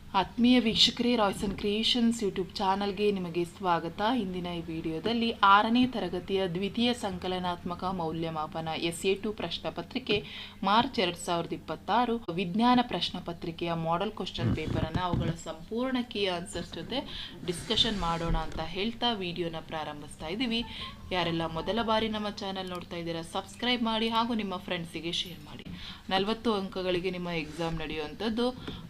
ಆತ್ಮೀಯ ವೀಕ್ಷಕರೇ, Royson creations YouTube ಚಾನಲ್ಗೆ ನಿಮಗೆ ಸ್ವಾಗತ. ಇಂದಿನ ಈ ವಿಡಿಯೋದಲ್ಲಿ 6ನೇ ತರಗತಿಯ ದ್ವಿತೀಯ ಸಂಕಲನಾತ್ಮಕ ಮೌಲ್ಯಮಾಪನ SA2 ಪ್ರಶ್ನೆ ಪತ್ರಿಕೆ ಮಾರ್ಚ್ 2026 ವಿಜ್ಞಾನ ಪ್ರಶ್ನೆ ಪತ್ರಿಕೆಯ ಮಾಡೆಲ್ ಕ್ವಶನ್ ಪೇಪರನ್ನು ಅವುಗಳ ಸಂಪೂರ್ಣ ಕೀ ಆನ್ಸರ್ಸ್ ಜೊತೆ ಡಿಸ್ಕಷನ್ ಮಾಡೋಣ ಅಂತ ಹೇಳ್ತಾ ವಿಡಿಯೋನ ಪ್ರಾರಂಭಿಸ್ತಾ ಇದ್ದೀವಿ. ಯಾರೆಲ್ಲ ಮೊದಲ ಬಾರಿ ನಮ್ಮ ಚಾನಲ್ ನೋಡ್ತಾ ಇದ್ದೀರಾ ಸಬ್ಸ್ಕ್ರೈಬ್ ಮಾಡಿ ಹಾಗೂ ನಿಮ್ಮ ಫ್ರೆಂಡ್ಸಿಗೆ ಶೇರ್ ಮಾಡಿ. 40 ಅಂಕಗಳಿಗೆ ನಿಮ್ಮ ಎಕ್ಸಾಮ್ ನಡೆಯುವಂಥದ್ದು.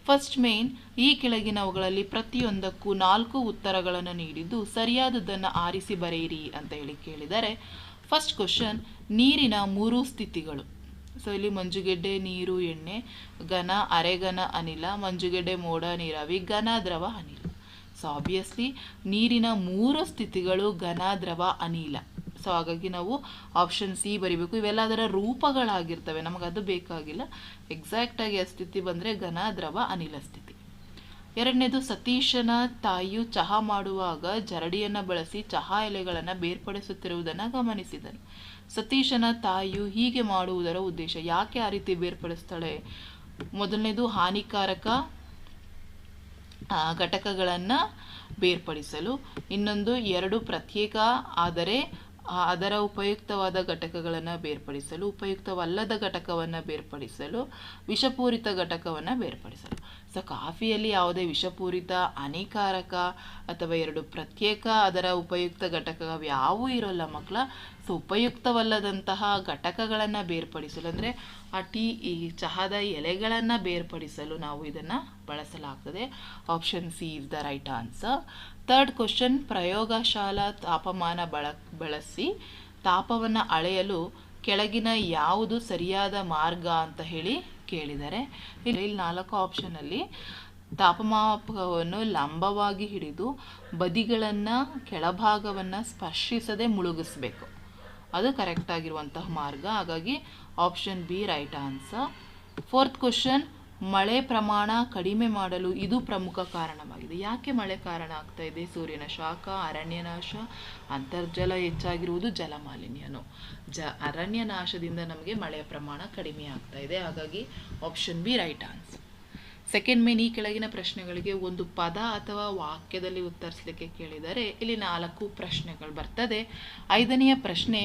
ಫಸ್ಟ್ ಮೇನ್, ಈ ಕೆಳಗಿನವುಗಳಲ್ಲಿ ಪ್ರತಿಯೊಂದಕ್ಕೂ 4 ಉತ್ತರಗಳನ್ನು ನೀಡಿದ್ದು ಸರಿಯಾದದನ್ನು ಆರಿಸಿ ಬರೆಯಿರಿ ಅಂತ ಹೇಳಿ ಕೇಳಿದರೆ, ಫಸ್ಟ್ ಕ್ವಶನ್, ನೀರಿನ 3 ಸ್ಥಿತಿಗಳು. ಸೊ ಇಲ್ಲಿ ಮಂಜುಗೆಡ್ಡೆ, ನೀರು, ಎಣ್ಣೆ, ಘನ, ಅರೆಘನ, ಅನಿಲ, ಮಂಜುಗೆಡ್ಡೆ, ಮೋಡ, ನೀರಾವಿ, ಘನ, ದ್ರವ, ಅನಿಲ. ಸೊ ಆಬ್ವಿಯಸ್ಲಿ ನೀರಿನ 3 ಸ್ಥಿತಿಗಳು ಘನ, ದ್ರವ, ಅನಿಲ. ಸೊ ಹಾಗಾಗಿ ನಾವು ಆಪ್ಷನ್ ಸಿ ಬರಿಬೇಕು. ಇವೆಲ್ಲ ಅದರ ರೂಪಗಳಾಗಿರ್ತವೆ, ನಮಗದು ಬೇಕಾಗಿಲ್ಲ. ಎಕ್ಸಾಕ್ಟಾಗಿ ಆ ಸ್ಥಿತಿ ಬಂದರೆ ಘನ, ದ್ರವ, ಅನಿಲ ಸ್ಥಿತಿ. ಎರಡನೇದು, ಸತೀಶನ ತಾಯಿಯು ಚಹಾ ಮಾಡುವಾಗ ಜರಡಿಯನ್ನು ಬಳಸಿ ಚಹಾ ಎಲೆಗಳನ್ನು ಬೇರ್ಪಡಿಸುತ್ತಿರುವುದನ್ನು ಗಮನಿಸಿದನು. ಸತೀಶನ ತಾಯಿಯು ಹೀಗೆ ಮಾಡುವುದರ ಉದ್ದೇಶ, ಯಾಕೆ ಆ ರೀತಿ ಬೇರ್ಪಡಿಸ್ತಾಳೆ? ಮೊದಲನೇದು, ಹಾನಿಕಾರಕ ಘಟಕಗಳನ್ನು ಬೇರ್ಪಡಿಸಲು. ಇನ್ನೊಂದು, 2 ಪ್ರತ್ಯೇಕ ಆದರೆ ಅದರ ಉಪಯುಕ್ತವಾದ ಘಟಕಗಳನ್ನು ಬೇರ್ಪಡಿಸಲು, ಉಪಯುಕ್ತವಲ್ಲದ ಘಟಕವನ್ನು ಬೇರ್ಪಡಿಸಲು, ವಿಷಪೂರಿತ ಘಟಕವನ್ನು ಬೇರ್ಪಡಿಸಲು. ಸೊ ಕಾಫಿಯಲ್ಲಿ ಯಾವುದೇ ವಿಷಪೂರಿತ, ಹಾನಿಕಾರಕ ಅಥವಾ 2 ಪ್ರತ್ಯೇಕ ಅದರ ಉಪಯುಕ್ತ ಘಟಕ ಯಾವೂ ಇರೋಲ್ಲ ಮಕ್ಕಳ. ಸೊ ಉಪಯುಕ್ತವಲ್ಲದಂತಹ ಘಟಕಗಳನ್ನು ಬೇರ್ಪಡಿಸಲು ಅಂದರೆ ಈ ಚಹಾದ ಎಲೆಗಳನ್ನು ಬೇರ್ಪಡಿಸಲು ನಾವು ಇದನ್ನು ಬಳಸಲಾಗ್ತದೆ. Option C is the right answer. Third question, ಪ್ರಯೋಗಶಾಲಾ ತಾಪಮಾನ ಬಳಸಿ ತಾಪವನ್ನು ಅಳೆಯಲು ಕೆಳಗಿನ ಯಾವುದು ಸರಿಯಾದ ಮಾರ್ಗ ಅಂತ ಹೇಳಿ ಕೇಳಿದರೆ, ಇಲ್ಲಿ 4 ಆಪ್ಷನಲ್ಲಿ ತಾಪಮಾಪಕವನ್ನು ಲಂಬವಾಗಿ ಹಿಡಿದು ಬದಿಗಳನ್ನು ಕೆಳಭಾಗವನ್ನು ಸ್ಪರ್ಶಿಸದೆ ಮುಳುಗಿಸ್ಬೇಕು, ಅದು ಕರೆಕ್ಟ್ ಆಗಿರುವಂತಹ ಮಾರ್ಗ. ಹಾಗಾಗಿ option B right answer. Fourth question, ಮಳೆ ಪ್ರಮಾಣ ಕಡಿಮೆ ಮಾಡಲು ಇದು ಪ್ರಮುಖ ಕಾರಣವಾಗಿದೆ. ಯಾಕೆ ಮಳೆ ಕಾರಣ ಆಗ್ತಾ ಇದೆ? ಸೂರ್ಯನ ಶಾಖ, ಅರಣ್ಯನಾಶ, ಅಂತರ್ಜಲ ಹೆಚ್ಚಾಗಿರುವುದು, ಜಲಮಾಲಿನ್ಯನು. ಅರಣ್ಯನಾಶದಿಂದ ನಮಗೆ ಮಳೆಯ ಪ್ರಮಾಣ ಕಡಿಮೆ ಆಗ್ತಾ ಇದೆ. ಹಾಗಾಗಿ option B right answer. Second main, ಈ ಕೆಳಗಿನ ಪ್ರಶ್ನೆಗಳಿಗೆ ಒಂದು ಪದ ಅಥವಾ ವಾಕ್ಯದಲ್ಲಿ ಉತ್ತರಿಸಲಿಕ್ಕೆ ಕೇಳಿದರೆ ಇಲ್ಲಿ 4 ಪ್ರಶ್ನೆಗಳು ಬರ್ತದೆ. 5ನೆಯ ಪ್ರಶ್ನೆ,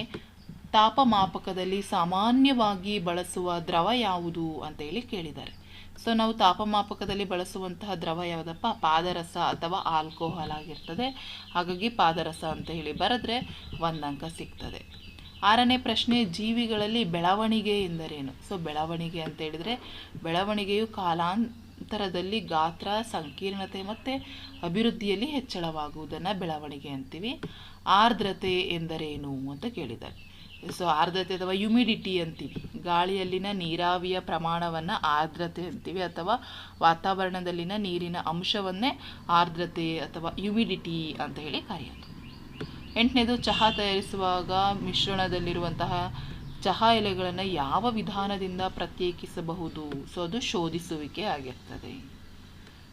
ತಾಪಮಾಪಕದಲ್ಲಿ ಸಾಮಾನ್ಯವಾಗಿ ಬಳಸುವ ದ್ರವ ಯಾವುದು ಅಂತ ಹೇಳಿ ಕೇಳಿದ್ದಾರೆ. ಸೊ ನಾವು ತಾಪಮಾಪಕದಲ್ಲಿ ಬಳಸುವಂತಹ ದ್ರವ ಯಾವುದಪ್ಪ? ಪಾದರಸ ಅಥವಾ ಆಲ್ಕೋಹಾಲ್ ಆಗಿರ್ತದೆ. ಹಾಗಾಗಿ ಪಾದರಸ ಅಂತ ಹೇಳಿ ಬರೆದ್ರೆ 1 ಅಂಕ ಸಿಗ್ತದೆ. 6ನೇ ಪ್ರಶ್ನೆ, ಜೀವಿಗಳಲ್ಲಿ ಬೆಳವಣಿಗೆ ಎಂದರೇನು? ಸೊ ಬೆಳವಣಿಗೆ ಅಂತ ಹೇಳಿದರೆ ಬೆಳವಣಿಗೆಯು ಕಾಲಾಂತರದಲ್ಲಿ ಗಾತ್ರ, ಸಂಕೀರ್ಣತೆ ಮತ್ತು ಅಭಿವೃದ್ಧಿಯಲ್ಲಿ ಹೆಚ್ಚಳವಾಗುವುದನ್ನು ಬೆಳವಣಿಗೆ ಅಂತೀವಿ. ಆರ್ದ್ರತೆ ಎಂದರೇನು ಅಂತ ಕೇಳಿದ್ದಾರೆ. ಸೊ ಆರ್ದ್ರತೆ ಅಥವಾ ಹ್ಯುಮಿಡಿಟಿ ಅಂತೀವಿ. ಗಾಳಿಯಲ್ಲಿನ ನೀರಾವಿಯ ಪ್ರಮಾಣವನ್ನು ಆರ್ದ್ರತೆ ಅಂತೀವಿ, ಅಥವಾ ವಾತಾವರಣದಲ್ಲಿನ ನೀರಿನ ಅಂಶವನ್ನೇ ಆರ್ದ್ರತೆ ಅಥವಾ ಹ್ಯುಮಿಡಿಟಿ ಅಂತ ಹೇಳಿ ಕರೆಯೋದು. 8ನೇದು, ಚಹಾ ತಯಾರಿಸುವಾಗ ಮಿಶ್ರಣದಲ್ಲಿರುವಂತಹ ಚಹಾ ಎಲೆಗಳನ್ನು ಯಾವ ವಿಧಾನದಿಂದ ಪ್ರತ್ಯೇಕಿಸಬಹುದು? ಸೊ ಅದು ಶೋಧಿಸುವಿಕೆ ಆಗಿರ್ತದೆ.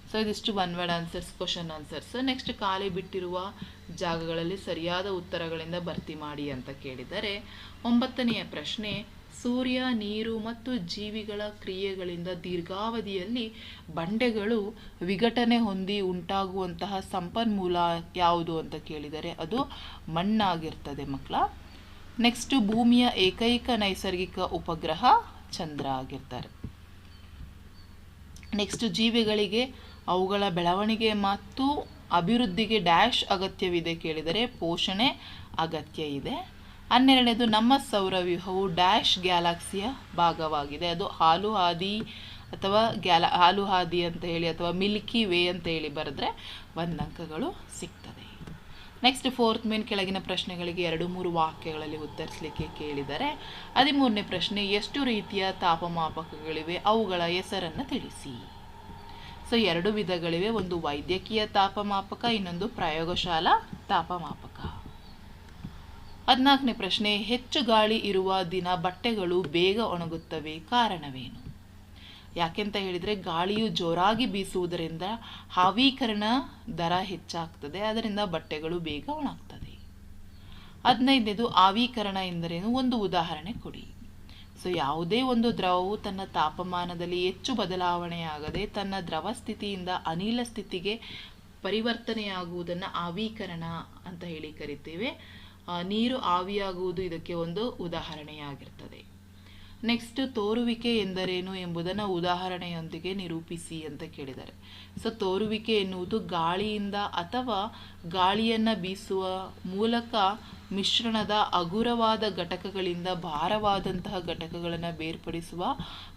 ಸೊ ಇದಿಷ್ಟು 1 word answers, question answers. Next, ಖಾಲಿ ಬಿಟ್ಟಿರುವ ಜಾಗಗಳಲ್ಲಿ ಸರಿಯಾದ ಉತ್ತರಗಳಿಂದ ಭರ್ತಿ ಮಾಡಿ ಅಂತ ಕೇಳಿದರೆ, 9ನೆಯ ಪ್ರಶ್ನೆ, ಸೂರ್ಯ, ನೀರು ಮತ್ತು ಜೀವಿಗಳ ಕ್ರಿಯೆಗಳಿಂದ ದೀರ್ಘಾವಧಿಯಲ್ಲಿ ಬಂಡೆಗಳು ವಿಘಟನೆ ಹೊಂದಿ ಉಂಟಾಗುವಂತಹ ಸಂಪನ್ಮೂಲ ಯಾವುದು ಅಂತ ಕೇಳಿದರೆ ಅದು ಮಣ್ಣಾಗಿರ್ತದೆ ಮಕ್ಕಳ. ನೆಕ್ಸ್ಟ್, ಭೂಮಿಯ ಏಕೈಕ ನೈಸರ್ಗಿಕ ಉಪಗ್ರಹ ಚಂದ್ರ ಆಗಿರ್ತಾರೆ. ನೆಕ್ಸ್ಟ್, ಜೀವಿಗಳಿಗೆ ಅವುಗಳ ಬೆಳವಣಿಗೆ ಮತ್ತು ಅಭಿವೃದ್ಧಿಗೆ ಡ್ಯಾಶ್ ಅಗತ್ಯವಿದೆ ಕೇಳಿದರೆ ಪೋಷಣೆ ಅಗತ್ಯ ಇದೆ. 12ನೇದು, ನಮ್ಮ ಸೌರವ್ಯೂಹವು ಡ್ಯಾಶ್ ಗ್ಯಾಲಕ್ಸಿಯ ಭಾಗವಾಗಿದೆ. ಅದು ಹಾಲು ಹಾದಿ ಅಥವಾ ಹಾಲು ಹಾದಿ ಅಂತ ಹೇಳಿ ಅಥವಾ ಮಿಲ್ಕಿ ವೇ ಅಂತ ಹೇಳಿ ಬರೆದ್ರೆ 1 ಅಂಕಗಳು ಸಿಗ್ತದೆ. ನೆಕ್ಸ್ಟ್, ಫೋರ್ತ್ ಮೇನ್, ಕೆಳಗಿನ ಪ್ರಶ್ನೆಗಳಿಗೆ 2-3 ವಾಕ್ಯಗಳಲ್ಲಿ ಉತ್ತರಿಸಲಿಕ್ಕೆ ಕೇಳಿದರೆ, 13ನೇ ಪ್ರಶ್ನೆ, ಎಷ್ಟು ರೀತಿಯ ತಾಪಮಾಪಕಗಳಿವೆ? ಅವುಗಳ ಹೆಸರನ್ನು ತಿಳಿಸಿ. ಸೊ 2 ವಿಧಗಳಿವೆ, ಒಂದು ವೈದ್ಯಕೀಯ ತಾಪಮಾಪಕ, ಇನ್ನೊಂದು ಪ್ರಯೋಗಶಾಲಾ ತಾಪಮಾಪಕ. 14ನೇ ಪ್ರಶ್ನೆ, ಹೆಚ್ಚು ಗಾಳಿ ಇರುವ ದಿನ ಬಟ್ಟೆಗಳು ಬೇಗ ಒಣಗುತ್ತವೆ, ಕಾರಣವೇನು? ಯಾಕೆಂತ ಹೇಳಿದರೆ ಗಾಳಿಯು ಜೋರಾಗಿ ಬೀಸುವುದರಿಂದ ಆವಿಕರಣ ದರ ಹೆಚ್ಚಾಗ್ತದೆ, ಅದರಿಂದ ಬಟ್ಟೆಗಳು ಬೇಗ ಒಣಗ್ತದೆ. 15ನೇದು, ಆವಿಕರಣ ಎಂದರೇನು? ಒಂದು ಉದಾಹರಣೆ ಕೊಡಿ. ಸೊ ಯಾವುದೇ ಒಂದು ದ್ರವವು ತನ್ನ ತಾಪಮಾನದಲ್ಲಿ ಹೆಚ್ಚು ಬದಲಾವಣೆಯಾಗದೆ ತನ್ನ ದ್ರವ ಸ್ಥಿತಿಯಿಂದ ಅನಿಲ ಸ್ಥಿತಿಗೆ ಪರಿವರ್ತನೆಯಾಗುವುದನ್ನು ಆವೀಕರಣ ಅಂತ ಹೇಳಿ ಕರಿತೇವೆ. ನೀರು ಆವಿಯಾಗುವುದು ಇದಕ್ಕೆ ಒಂದು ಉದಾಹರಣೆಯಾಗಿರ್ತದೆ. ನೆಕ್ಸ್ಟ್, ತೋರುವಿಕೆ ಎಂದರೇನು ಎಂಬುದನ್ನು ಉದಾಹರಣೆಯೊಂದಿಗೆ ನಿರೂಪಿಸಿ ಅಂತ ಕೇಳಿದ್ದಾರೆ. ಸೊ ತೋರುವಿಕೆ ಎನ್ನುವುದು ಗಾಳಿಯಿಂದ ಅಥವಾ ಗಾಳಿಯನ್ನು ಬೀಸುವ ಮೂಲಕ ಮಿಶ್ರಣದ ಹಗುರವಾದ ಘಟಕಗಳಿಂದ ಭಾರವಾದಂತಹ ಘಟಕಗಳನ್ನು ಬೇರ್ಪಡಿಸುವ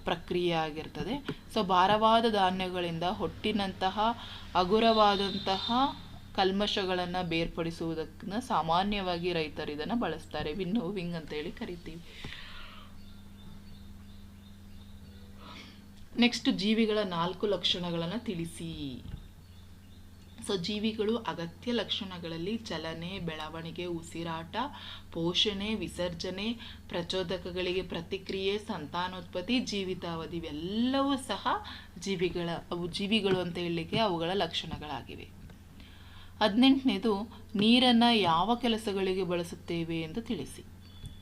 ಪ್ರಕ್ರಿಯೆ ಆಗಿರ್ತದೆ. ಸೊ ಭಾರವಾದ ಧಾನ್ಯಗಳಿಂದ ಹೊಟ್ಟಿನಂತಹ ಹಗುರವಾದಂತಹ ಕಲ್ಮಶಗಳನ್ನು ಬೇರ್ಪಡಿಸುವುದಕ್ಕೆ ಸಾಮಾನ್ಯವಾಗಿ ರೈತರು ಇದನ್ನು ಬಳಸ್ತಾರೆ. ವಿನ್ನೋವಿಂಗ್ ಅಂತ ಹೇಳಿ ಕರಿತೀವಿ. ನೆಕ್ಸ್ಟ್, ಜೀವಿಗಳ 4 ಲಕ್ಷಣಗಳನ್ನು ತಿಳಿಸಿ. ಸೊ ಜೀವಿಗಳು ಅಗತ್ಯ ಲಕ್ಷಣಗಳಲ್ಲಿ ಚಲನೆ, ಬೆಳವಣಿಗೆ, ಉಸಿರಾಟ, ಪೋಷಣೆ, ವಿಸರ್ಜನೆ, ಪ್ರಚೋದಕಗಳಿಗೆ ಪ್ರತಿಕ್ರಿಯೆ, ಸಂತಾನೋತ್ಪತ್ತಿ, ಜೀವಿತಾವಧಿ ಇವೆಲ್ಲವೂ ಸಹ ಜೀವಿಗಳು ಅಂತ ಹೇಳಲಿಕ್ಕೆ ಅವುಗಳ ಲಕ್ಷಣಗಳಾಗಿವೆ. 18ನೇದು, ನೀರನ್ನು ಯಾವ ಕೆಲಸಗಳಿಗೆ ಬಳಸುತ್ತೇವೆ ಎಂದು ತಿಳಿಸಿ.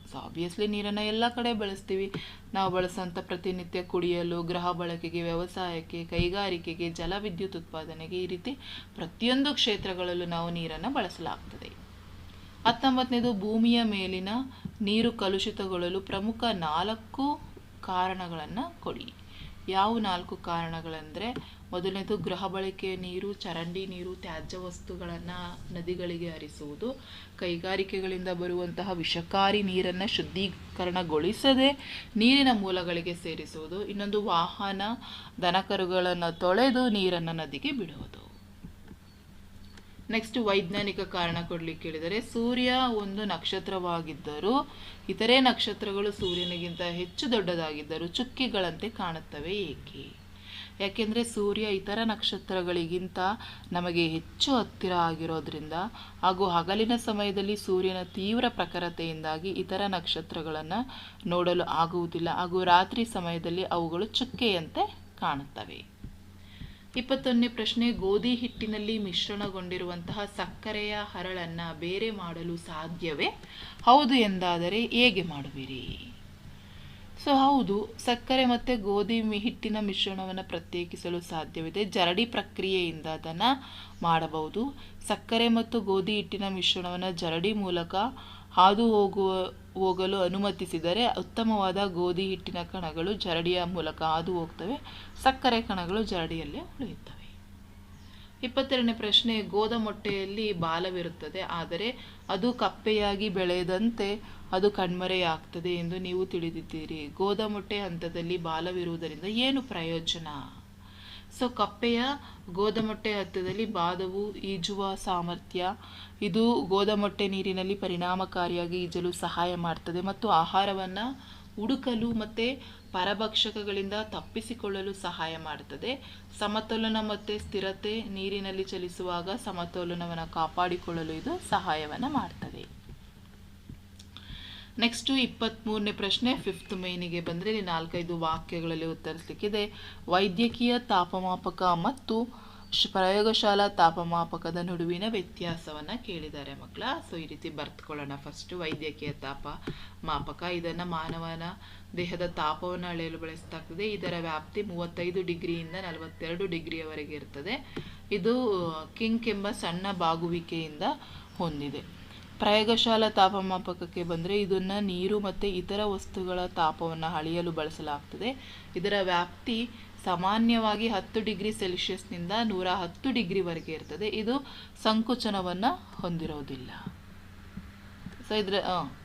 ಸೊ ಆಬ್ವಿಯಸ್ಲಿ ನೀರನ್ನು ಎಲ್ಲ ಕಡೆ ಬಳಸ್ತೀವಿ. ನಾವು ಬಳಸೋಂಥ ಪ್ರತಿನಿತ್ಯ ಕುಡಿಯಲು, ಗೃಹ ಬಳಕೆಗೆ, ವ್ಯವಸಾಯಕ್ಕೆ, ಕೈಗಾರಿಕೆಗೆ, ಜಲವಿದ್ಯುತ್ ಉತ್ಪಾದನೆಗೆ, ಈ ರೀತಿ ಪ್ರತಿಯೊಂದು ಕ್ಷೇತ್ರಗಳಲ್ಲೂ ನಾವು ನೀರನ್ನು ಬಳಸಲಾಗ್ತದೆ. 19ನೇದು, ಭೂಮಿಯ ಮೇಲಿನ ನೀರು ಕಲುಷಿತಗೊಳ್ಳಲು ಪ್ರಮುಖ 4 ಕಾರಣಗಳನ್ನು ಕೊಡಿ. ಯಾವ 4 ಕಾರಣಗಳಂದರೆ, ಮೊದಲನೇದು ಗೃಹ ಬಳಕೆಯ ನೀರು, ಚರಂಡಿ ನೀರು, ತ್ಯಾಜ್ಯ ವಸ್ತುಗಳನ್ನು ನದಿಗಳಿಗೆ ಹರಿಸುವುದು, ಕೈಗಾರಿಕೆಗಳಿಂದ ಬರುವಂತಹ ವಿಷಕಾರಿ ನೀರನ್ನು ಶುದ್ಧೀಕರಣಗೊಳಿಸದೆ ನೀರಿನ ಮೂಲಗಳಿಗೆ ಸೇರಿಸುವುದು, ಇನ್ನೊಂದು ವಾಹನ ದನಕರುಗಳನ್ನು ತೊಳೆದು ನೀರನ್ನು ನದಿಗೆ ಬಿಡುವುದು. ನೆಕ್ಸ್ಟ್, ವೈಜ್ಞಾನಿಕ ಕಾರಣ ಕೊಡಲಿಕ್ಕೆ ಹೇಳಿದರೆ, ಸೂರ್ಯ ಒಂದು ನಕ್ಷತ್ರವಾಗಿದ್ದರೂ ಇತರೆ ನಕ್ಷತ್ರಗಳು ಸೂರ್ಯನಿಗಿಂತ ಹೆಚ್ಚು ದೊಡ್ಡದಾಗಿದ್ದರೂ ಚುಕ್ಕಿಗಳಂತೆ ಕಾಣುತ್ತವೆ ಏಕೆ? ಯಾಕೆಂದರೆ ಸೂರ್ಯ ಇತರ ನಕ್ಷತ್ರಗಳಿಗಿಂತ ನಮಗೆ ಹೆಚ್ಚು ಹತ್ತಿರ ಆಗಿರೋದ್ರಿಂದ ಹಾಗೂ ಹಗಲಿನ ಸಮಯದಲ್ಲಿ ಸೂರ್ಯನ ತೀವ್ರ ಪ್ರಖರತೆಯಿಂದಾಗಿ ಇತರ ನಕ್ಷತ್ರಗಳನ್ನು ನೋಡಲು ಆಗುವುದಿಲ್ಲ ಹಾಗೂ ರಾತ್ರಿ ಸಮಯದಲ್ಲಿ ಅವುಗಳು ಚುಕ್ಕೆಯಂತೆ ಕಾಣುತ್ತವೆ. 21ನೇ ಪ್ರಶ್ನೆ, ಗೋಧಿ ಹಿಟ್ಟಿನಲ್ಲಿ ಮಿಶ್ರಣಗೊಂಡಿರುವಂತಹ ಸಕ್ಕರೆಯ ಹರಳನ್ನು ಬೇರೆ ಮಾಡಲು ಸಾಧ್ಯವೇ? ಹೌದು ಎಂದಾದರೆ ಹೇಗೆ ಮಾಡುವಿರಿ? ಸೊ ಹೌದು, ಸಕ್ಕರೆ ಮತ್ತು ಗೋಧಿ ಹಿಟ್ಟಿನ ಮಿಶ್ರಣವನ್ನು ಪ್ರತ್ಯೇಕಿಸಲು ಸಾಧ್ಯವಿದೆ. ಜರಡಿ ಪ್ರಕ್ರಿಯೆಯಿಂದ ಅದನ್ನು ಮಾಡಬಹುದು. ಸಕ್ಕರೆ ಮತ್ತು ಗೋಧಿ ಹಿಟ್ಟಿನ ಮಿಶ್ರಣವನ್ನು ಜರಡಿ ಮೂಲಕ ಹಾದು ಹೋಗಲು ಅನುಮತಿಸಿದರೆ ಉತ್ತಮವಾದ ಗೋಧಿ ಹಿಟ್ಟಿನ ಕಣಗಳು ಜರಡಿಯ ಮೂಲಕ ಹಾದು ಹೋಗ್ತವೆ, ಸಕ್ಕರೆ ಕಣಗಳು ಜರಡಿಯಲ್ಲೇ ಉಳಿಯುತ್ತವೆ. 22ನೇ ಪ್ರಶ್ನೆ, ಗೋದಮೊಟ್ಟೆಯಲ್ಲಿ ಬಾಲವಿರುತ್ತದೆ, ಆದರೆ ಅದು ಕಪ್ಪೆಯಾಗಿ ಬೆಳೆದಂತೆ ಅದು ಕಣ್ಮರೆಯಾಗ್ತದೆ ಎಂದು ನೀವು ತಿಳಿದಿದ್ದೀರಿ. ಗೋದಮೊಟ್ಟೆ ಹಂತದಲ್ಲಿ ಬಾಲವಿರುವುದರಿಂದ ಏನು ಪ್ರಯೋಜನ? ಸೊ ಕಪ್ಪೆಯ ಗೋದಮೊಟ್ಟೆ ಹಂತದಲ್ಲಿ ಬಾಲವು ಈಜುವ ಸಾಮರ್ಥ್ಯ, ಇದು ಗೋದಮೊಟ್ಟೆ ನೀರಿನಲ್ಲಿ ಪರಿಣಾಮಕಾರಿಯಾಗಿ ಈಜಲು ಸಹಾಯ ಮಾಡ್ತದೆ ಮತ್ತು ಆಹಾರವನ್ನು ಹುಡುಕಲು ಮತ್ತು ಪರಭಕ್ಷಕಗಳಿಂದ ತಪ್ಪಿಸಿಕೊಳ್ಳಲು ಸಹಾಯ ಮಾಡುತ್ತದೆ. ಸಮತೋಲನ ಮತ್ತು ಸ್ಥಿರತೆ, ನೀರಿನಲ್ಲಿ ಚಲಿಸುವಾಗ ಸಮತೋಲನವನ್ನು ಕಾಪಾಡಿಕೊಳ್ಳಲು ಇದು ಸಹಾಯವನ್ನು ಮಾಡ್ತದೆ. ನೆಕ್ಸ್ಟು 23ನೇ ಪ್ರಶ್ನೆ, 5th ಮೇನಿಗೆ ಬಂದರೆ ಇಲ್ಲಿ 4-5 ವಾಕ್ಯಗಳಲ್ಲಿ ಉತ್ತರಿಸಲಿಕ್ಕಿದೆ. ವೈದ್ಯಕೀಯ ತಾಪಮಾಪಕ ಮತ್ತು ಪ್ರಯೋಗಶಾಲಾ ತಾಪಮಾಪಕದ ನಡುವಿನ ವ್ಯತ್ಯಾಸವನ್ನು ಕೇಳಿದ್ದಾರೆ ಮಕ್ಕಳ. ಸೊ ಈ ರೀತಿ ಬರ್ತ್ಕೊಳ್ಳೋಣ. ಫಸ್ಟು ವೈದ್ಯಕೀಯ ತಾಪಮಾಪಕ, ಇದನ್ನು ಮಾನವನ ದೇಹದ ತಾಪವನ್ನು ಅಳೆಯಲು ಬಳಸಲಾಗ್ತದೆ. ಇದರ ವ್ಯಾಪ್ತಿ 35 ಡಿಗ್ರಿಯಿಂದ 42 ಡಿಗ್ರಿಯವರೆಗೆ ಇರ್ತದೆ. ಇದು ಕಿಂಕ್ ಎಂಬ ಸಣ್ಣ ಬಾಗುವಿಕೆಯಿಂದ ಹೊಂದಿದೆ. ಪ್ರಯೋಗಶಾಲಾ ತಾಪಮಾಪಕಕ್ಕೆ ಬಂದರೆ ಇದನ್ನು ನೀರು ಮತ್ತು ಇತರ ವಸ್ತುಗಳ ತಾಪವನ್ನು ಅಳೆಯಲು ಬಳಸಲಾಗ್ತದೆ. ಇದರ ವ್ಯಾಪ್ತಿ ಸಾಮಾನ್ಯವಾಗಿ 10 ಡಿಗ್ರಿ ಸೆಲ್ಸಿಯಸ್ನಿಂದ 110 ಡಿಗ್ರಿವರೆಗೆ ಇರ್ತದೆ. ಇದು ಸಂಕುಚನವನ್ನು ಹೊಂದಿರೋದಿಲ್ಲ.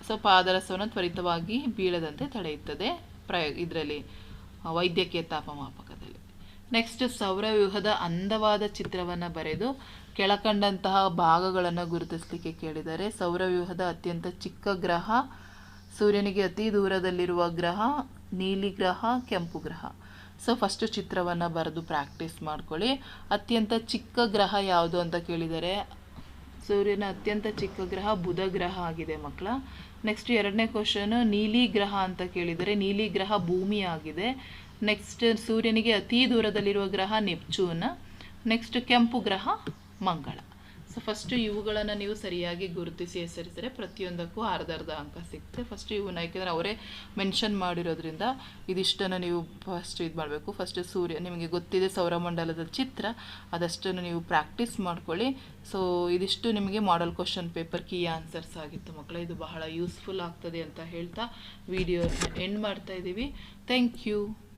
ಸೊ ಪಾದರಸವನ್ನು ತ್ವರಿತವಾಗಿ ಬೀಳದಂತೆ ತಡೆಯುತ್ತದೆ ಇದರಲ್ಲಿ ವೈದ್ಯಕೀಯ ತಾಪಮಾಪಕದಲ್ಲಿ. ನೆಕ್ಸ್ಟ್, ಸೌರವ್ಯೂಹದ ಅಂದವಾದ ಚಿತ್ರವನ್ನು ಬರೆದು ಕೆಳಕಂಡಂತಹ ಭಾಗಗಳನ್ನು ಗುರುತಿಸಲಿಕ್ಕೆ ಕೇಳಿದರೆ. ಸೌರವ್ಯೂಹದ ಅತ್ಯಂತ ಚಿಕ್ಕ ಗ್ರಹ, ಸೂರ್ಯನಿಗೆ ಅತಿ ದೂರದಲ್ಲಿರುವ ಗ್ರಹ, ನೀಲಿ ಗ್ರಹ, ಕೆಂಪು ಗ್ರಹ. ಸೊ ಫಸ್ಟು ಚಿತ್ರವನ್ನು ಬರೆದು ಪ್ರಾಕ್ಟೀಸ್ ಮಾಡ್ಕೊಳ್ಳಿ. ಅತ್ಯಂತ ಚಿಕ್ಕ ಗ್ರಹ ಯಾವುದು ಅಂತ ಕೇಳಿದರೆ ಸೂರ್ಯನ ಅತ್ಯಂತ ಚಿಕ್ಕ ಗ್ರಹ ಬುಧ ಗ್ರಹ ಆಗಿದೆ ಮಕ್ಕಳ. ನೆಕ್ಸ್ಟ್ 2ನೇ ಕ್ವಶನ್, ನೀಲಿ ಗ್ರಹ ಅಂತ ಕೇಳಿದರೆ ನೀಲಿ ಗ್ರಹ ಭೂಮಿ ಆಗಿದೆ. ನೆಕ್ಸ್ಟ್, ಸೂರ್ಯನಿಗೆ ಅತಿ ದೂರದಲ್ಲಿರುವ ಗ್ರಹ ನೆಪ್ಚೂನ್. ನೆಕ್ಸ್ಟ್, ಕೆಂಪು ಗ್ರಹ ಮಂಗಳ. ಸೊ ಸೊ ಫಸ್ಟು ಇವುಗಳನ್ನು ನೀವು ಸರಿಯಾಗಿ ಗುರುತಿಸಿ ಹೆಸರಿಸಿದರೆ ಪ್ರತಿಯೊಂದಕ್ಕೂ ಅರ್ಧ ಅಂಕ ಸಿಗುತ್ತೆ. ಫಸ್ಟ್ ಇವನ್ನ ಯಾಕೆಂದರೆ ಅವರೇ ಮೆನ್ಷನ್ ಮಾಡಿರೋದ್ರಿಂದ ಇದಿಷ್ಟನ್ನು ನೀವು ಫಸ್ಟ್ ಇದು ಮಾಡಬೇಕು. ಫಸ್ಟ್ ಸೂರ್ಯ ನಿಮಗೆ ಗೊತ್ತಿದೆ, ಸೌರಮಂಡಲದ ಚಿತ್ರ, ಅದಷ್ಟನ್ನು ನೀವು ಪ್ರಾಕ್ಟೀಸ್ ಮಾಡ್ಕೊಳ್ಳಿ. ಸೊ ಇದಿಷ್ಟು ನಿಮಗೆ model question paper key answers ಆಗಿತ್ತು ಮಕ್ಕಳೇ. ಇದು ಬಹಳ ಯೂಸ್ಫುಲ್ ಆಗ್ತದೆ ಅಂತ ಹೇಳ್ತಾ ವಿಡಿಯೋನ ಎಂಡ್ ಮಾಡ್ತಾ ಇದ್ದೀವಿ. Thank you.